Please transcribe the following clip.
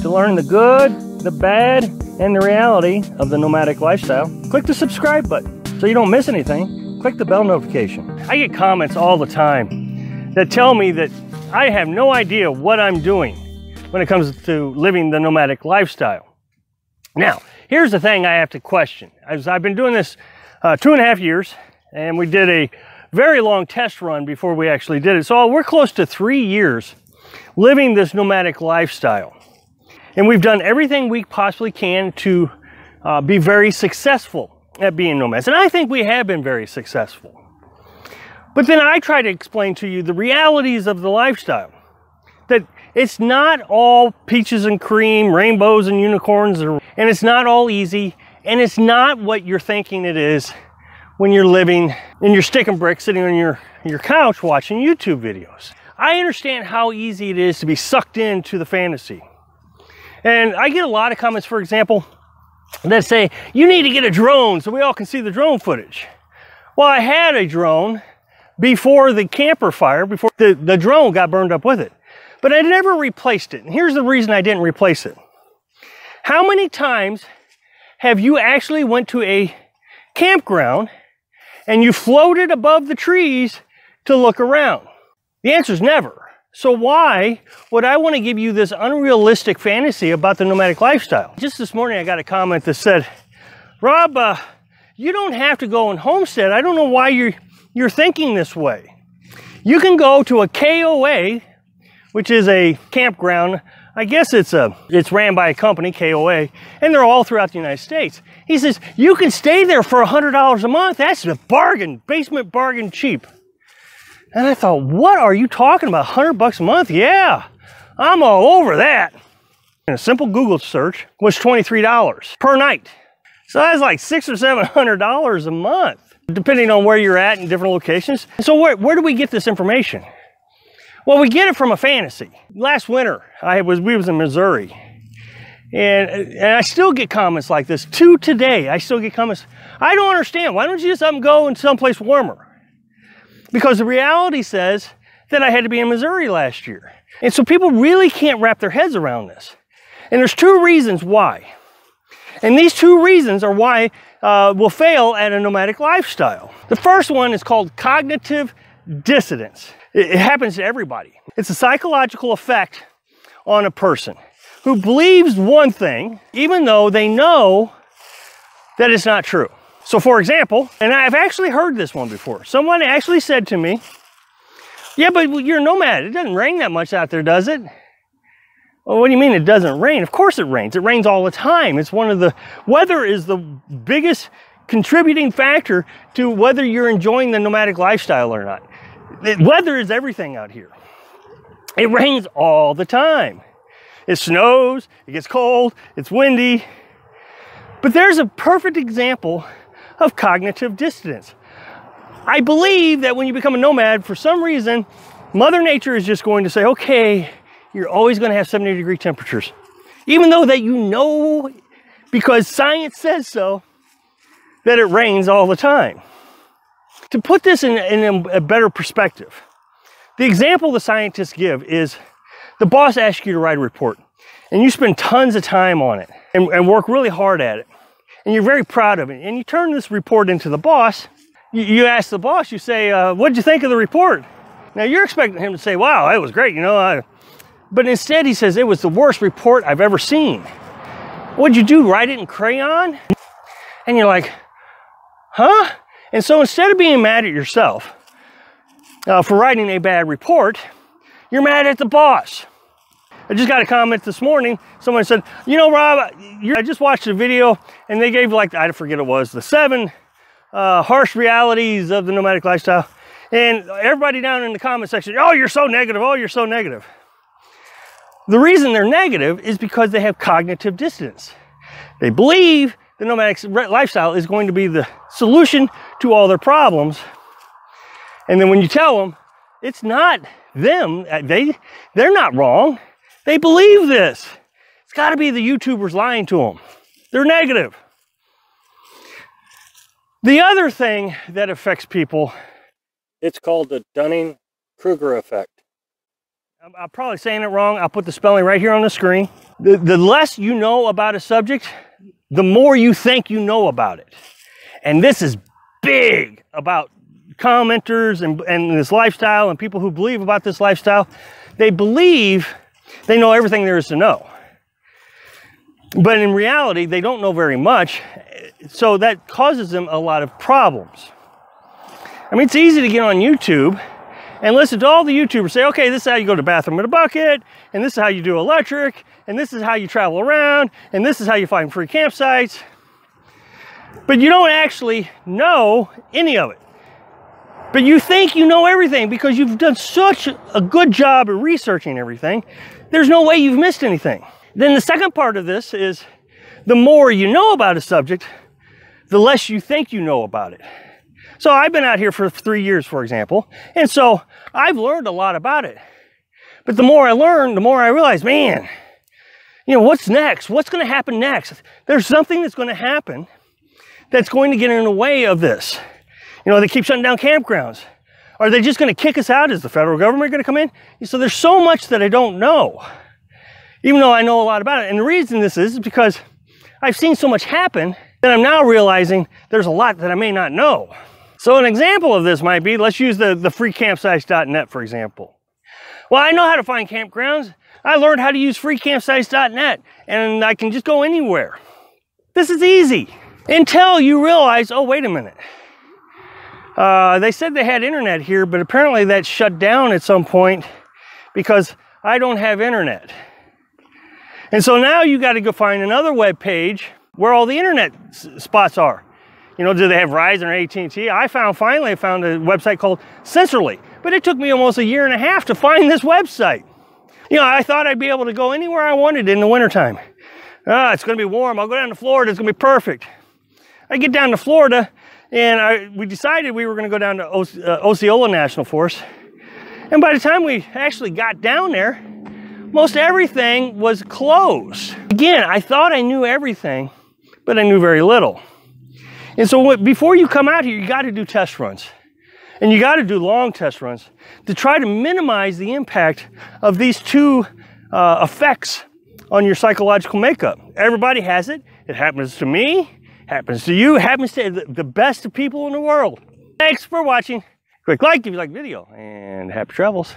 To learn the good, the bad, and the reality of the nomadic lifestyle, click the subscribe button so you don't miss anything. Click the bell notification. I get comments all the time that tell me that I have no idea what I'm doing when it comes to living the nomadic lifestyle. Now, here's the thing I have to question. I've been doing this 2.5 years, and we did a very long test run before we actually did it. So we're close to 3 years living this nomadic lifestyle. And we've done everything we possibly can to be very successful at being nomads. And I think we have been very successful. But then I try to explain to you the realities of the lifestyle. That it's not all peaches and cream, rainbows and unicorns, and it's not all easy, and it's not what you're thinking it is when you're living in your stick and brick sitting on your couch watching YouTube videos. I understand how easy it is to be sucked into the fantasy. And I get a lot of comments, for example, that say, you need to get a drone so we all can see the drone footage. Well, I had a drone before the camper fire, before the drone got burned up with it. But I never replaced it. And here's the reason I didn't replace it. How many times have you actually went to a campground and you floated above the trees to look around? The answer is never. So why would I want to give you this unrealistic fantasy about the nomadic lifestyle? Just this morning I got a comment that said, Rob, you don't have to go and homestead. I don't know why you're thinking this way. You can go to a KOA, which is a campground. I guess it's ran by a company, KOA, and they're all throughout the United States. He says, you can stay there for $100 a month. That's a bargain, basement bargain cheap. And I thought, what are you talking about? $100 a month? Yeah, I'm all over that. And a simple Google search was $23 per night. So that's like $600 or $700 a month, depending on where you're at in different locations. So where do we get this information? Well, we get it from a fantasy. Last winter, we was in Missouri. And I still get comments like this. To today, I still get comments. I don't understand. Why don't you just go in someplace warmer? Because the reality says that I had to be in Missouri last year. And so people really can't wrap their heads around this. And there's 2 reasons why. And these 2 reasons are why we'll fail at a nomadic lifestyle. The first one is called cognitive dissonance. It happens to everybody. It's a psychological effect on a person who believes one thing, even though they know that it's not true. So for example, and I've actually heard this one before, someone actually said to me, yeah, but you're a nomad. It doesn't rain that much out there, does it? Well, what do you mean it doesn't rain? Of course it rains. It rains all the time. It's weather is the biggest contributing factor to whether you're enjoying the nomadic lifestyle or not. Weather is everything out here. It rains all the time. It snows, it gets cold, it's windy. But there's a perfect example of cognitive dissonance. I believe that when you become a nomad, for some reason, Mother Nature is just going to say, okay, you're always going to have 70-degree temperatures. Even though that you know, because science says so, that it rains all the time. To put this in a better perspective, the example the scientists give is the boss asks you to write a report, and you spend tons of time on it and work really hard at it. And you're very proud of it. And you turn this report into the boss. You ask the boss, you say, what did you think of the report? Now you're expecting him to say, wow, that was great, you know. But instead he says, it was the worst report I've ever seen. What'd you do, write it in crayon? And you're like, huh? And so instead of being mad at yourself for writing a bad report, you're mad at the boss. I just got a comment this morning. Someone said, you know, Rob, I just watched a video and they gave I forget it was, the 7 harsh realities of the nomadic lifestyle. And everybody down in the comment section, oh, you're so negative. Oh, you're so negative. The reason they're negative is because they have cognitive dissonance. They believe the nomadic lifestyle is going to be the solution to all their problems. And then when you tell them, it's not them, they're not wrong. They believe this. It's got to be the YouTubers lying to them. They're negative. The other thing that affects people, it's called the Dunning-Kruger effect. I'm probably saying it wrong. I'll put the spelling right here on the screen. The less you know about a subject, the more you think you know about it. And this is big about commenters and this lifestyle and people who believe about this lifestyle. They believe they know everything there is to know. But in reality, they don't know very much. So that causes them a lot of problems. I mean, it's easy to get on YouTube and listen to all the YouTubers say, okay, this is how you go to the bathroom in a bucket, and this is how you do electric, and this is how you travel around, and this is how you find free campsites. But you don't actually know any of it. But you think you know everything because you've done such a good job of researching everything. There's no way you've missed anything. Then the second part of this is the more you know about a subject, the less you think you know about it. So I've been out here for 3 years, for example, and so I've learned a lot about it. But the more I learn, the more I realize, man, you know, what's next? What's going to happen next? There's something that's going to happen that's going to get in the way of this. You know, they keep shutting down campgrounds. Are they just going to kick us out? Is the federal government going to come in? So there's so much that I don't know, even though I know a lot about it. And the reason this is because I've seen so much happen that I'm now realizing there's a lot that I may not know. So an example of this might be, let's use the freecampsites.net, for example. Well, I know how to find campgrounds. I learned how to use freecampsites.net, and I can just go anywhere. This is easy until you realize, oh, wait a minute. They said they had internet here, but apparently that shut down at some point because I don't have internet. And so now you got to go find another web page where all the internet spots are. You know, do they have Verizon or AT&T? I finally found a website called Sensorly, but it took me almost 1.5 years to find this website. You know, I thought I'd be able to go anywhere I wanted in the wintertime. It's going to be warm. I'll go down to Florida. It's going to be perfect. I get down to Florida, and we decided we were going to go down to Osceola National Forest. And by the time we actually got down there, most everything was closed. Again, I thought I knew everything, but I knew very little. And so before you come out here, you got to do test runs. And you got to do long test runs to try to minimize the impact of these two effects on your psychological makeup. Everybody has it. It happens to me, happens to you, happens to the best of people in the world. Thanks for watching. Click like if you like the video, and happy travels.